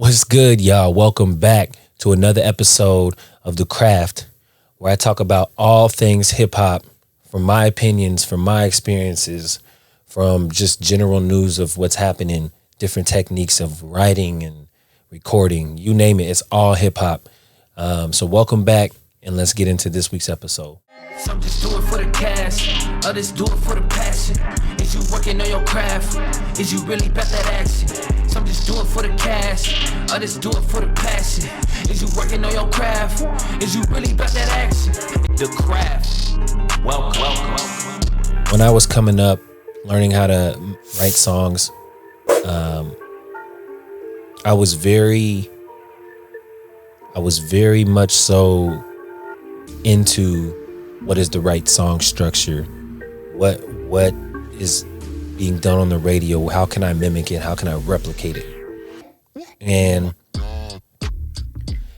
What's good, y'all? Welcome back to another episode of The Craft, where I talk about all things hip hop, from my opinions, from my experiences, from just general news of what's happening, different techniques of writing and recording, you name it, it's all hip hop. So welcome back, and let's get into this week's episode. Some just do it for the cash, others do it for the passion. Is you working on your craft? Is you really about that action? Some just do it for the cash, others do it for the passion. Is you working on your craft? Is you really about that action? The Craft. Welcome. When I was coming up, learning how to write songs, I was very much so into what is the right song structure, what is being done on the radio, how can I mimic it, how can I replicate it. And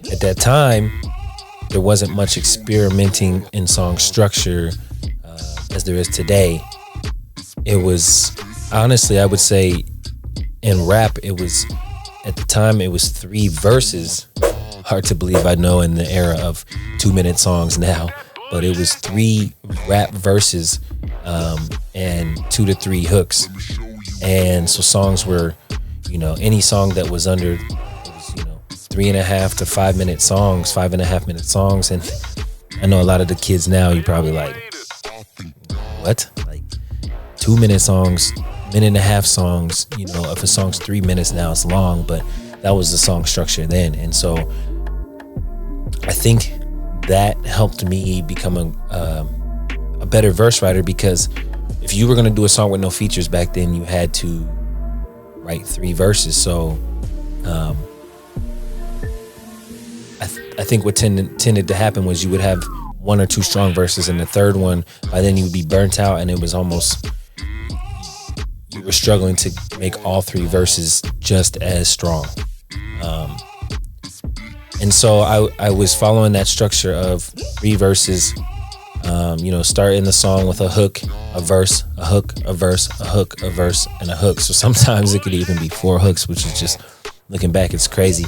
at that time, there wasn't much experimenting in song structure as there is today. It was, honestly, I would say in rap, it was, at the time, it was 3 verses. Hard to believe, I know, in the era of 2-minute songs now, but it was 3 rap verses and 2 to 3 hooks. And so songs were, any song that was under, it was, 3.5 to 5 minute songs, 5.5 minute songs. And I know a lot of the kids now, you're probably like, what? Like 2-minute songs, 1.5-minute songs, if a song's 3 minutes now, it's long, but that was the song structure then. And so I think that helped me become a better verse writer, because if you were going to do a song with no features back then, you had to write 3 verses. So I think what tended to happen was you would have 1 or 2 strong verses, and the third one, by then you would be burnt out, and it was almost, you were struggling to make all 3 verses just as strong. And so I was following that structure of 3 verses, start in the song with a hook, a verse, a hook, a verse, a hook, a verse, and a hook. So sometimes it could even be 4 hooks, which is just, looking back, it's crazy.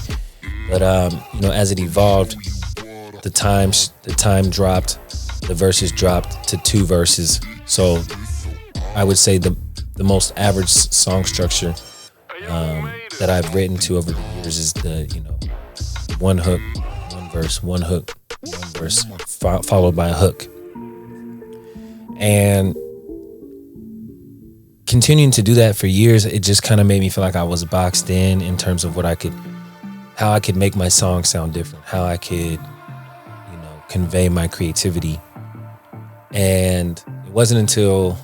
But, as it evolved, the time dropped, the verses dropped to 2 verses. So I would say the most average song structure that I've written to over the years is the, 1 hook, 1 verse, 1 hook, 1 verse, followed by a hook. And continuing to do that for years, it just kind of made me feel like I was boxed in terms of how I could make my song sound different, how I could, convey my creativity. And it wasn't until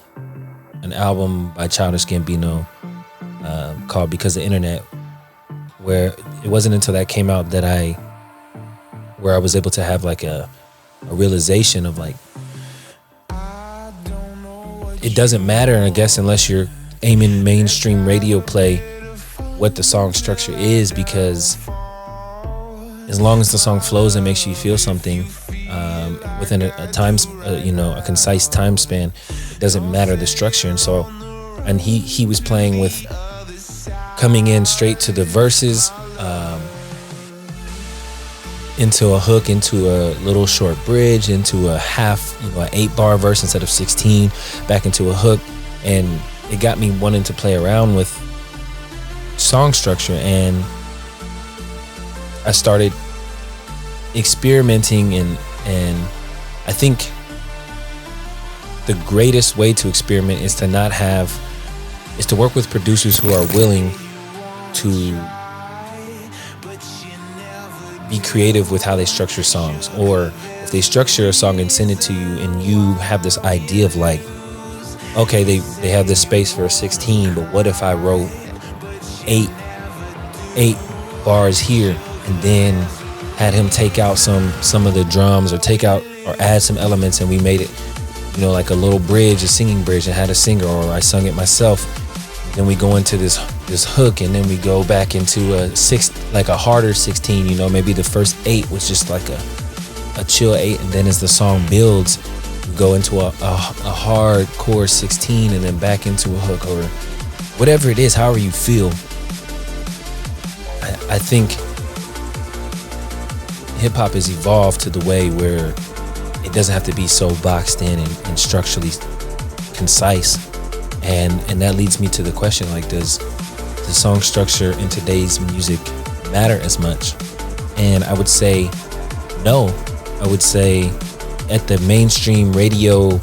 an album by Childish, Gambino called Because of the Internet, where it wasn't until that came out that where I was able to have like a realization of like, it doesn't matter, I guess, unless you're aiming mainstream radio play, what the song structure is, because as long as the song flows and makes you feel something within a time, a concise time span, it doesn't matter the structure. And so, and he was playing with coming in straight to the verses, into a hook, into a little short bridge, into a half, an 8-bar verse instead of 16, back into a hook. And it got me wanting to play around with song structure, and I started experimenting, and I think the greatest way to experiment is to work with producers who are willing to be creative with how they structure songs. Or if they structure a song and send it to you, and you have this idea of like, okay, they have this space for a 16, but what if I wrote 8 bars here, and then had him take out some of the drums, or add some elements, and we made it, like a little bridge, a singing bridge, and had a singer, or I sung it myself. Then we go into this hook, and then we go back into a harder 16. Maybe the first 8 was just like a chill 8, and then as the song builds, we go into a hardcore 16, and then back into a hook, or whatever it is, however you feel. I think hip hop has evolved to the way where it doesn't have to be so boxed in and structurally concise. And that leads me to the question, like, does the song structure in today's music matter as much? And I would say no. I would say at the mainstream radio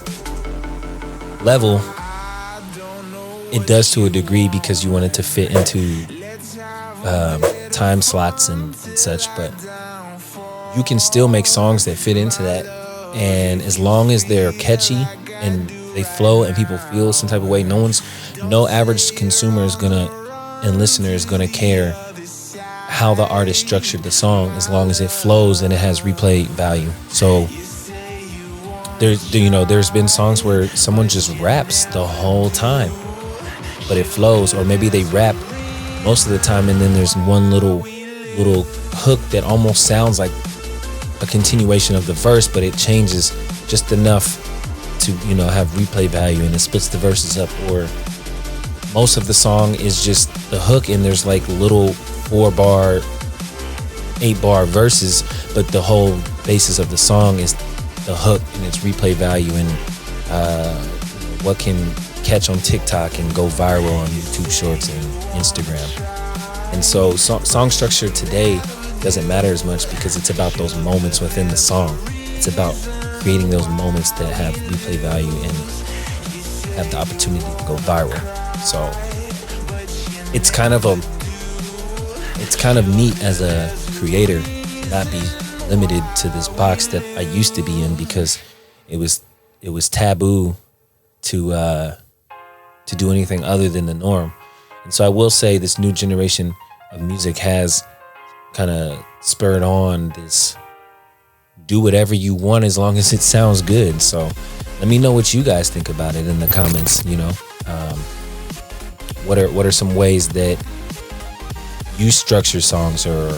level, it does to a degree because you want it to fit into time slots and such, but you can still make songs that fit into that, and as long as they're catchy and they flow and people feel some type of way, no average consumer is gonna and listener is gonna care how the artist structured the song, as long as it flows and it has replay value. So there's been songs where someone just raps the whole time, but it flows, or maybe they rap most of the time and then there's one little hook that almost sounds like a continuation of the verse, but it changes just enough to have replay value, and it splits the verses up. Or most of the song is just the hook and there's like little 4-bar 8-bar verses, but the whole basis of the song is the hook and its replay value and what can catch on TikTok and go viral on YouTube Shorts and Instagram. And so song structure today doesn't matter as much because it's about those moments within the song. It's about creating those moments that have replay value and have the opportunity to go viral. So it's kind of neat as a creator to not be limited to this box that I used to be in, because it was taboo to do anything other than the norm. And so I will say this new generation of music has kind of spurred on this do whatever you want as long as it sounds good. So let me know what you guys think about it in the comments. What are some ways that you structure songs, or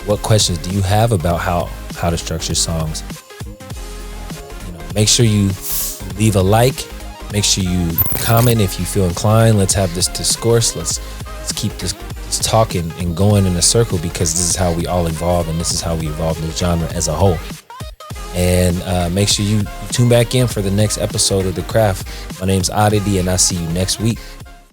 what questions do you have about how to structure songs? Make sure you leave a like. Make sure you comment if you feel inclined. Let's have this discourse. Let's keep this talking and going in a circle, because this is how we all evolve, and this is how we evolve in the genre as a whole. And make sure you tune back in for the next episode of The Craft. My name's O.D.D.I.T.Y, and I'll see you next week.